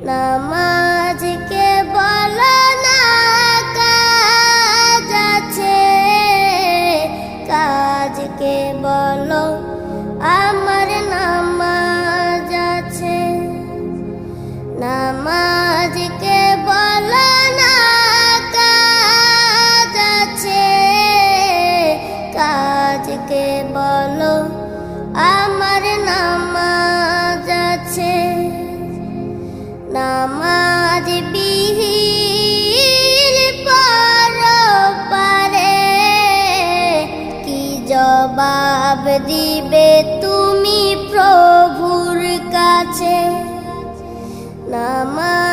নামাজকে বলো না কাজ আছে, কাজকে বলো আমার নামাজ আছে। নামাজকে বলো না কাজ আছে, কাজকে বলো আমার নামাজ আছে। নামাজ বিহীন পরপারে কি জবাব দিবে তুমি প্রভুর কাছে? নামাজ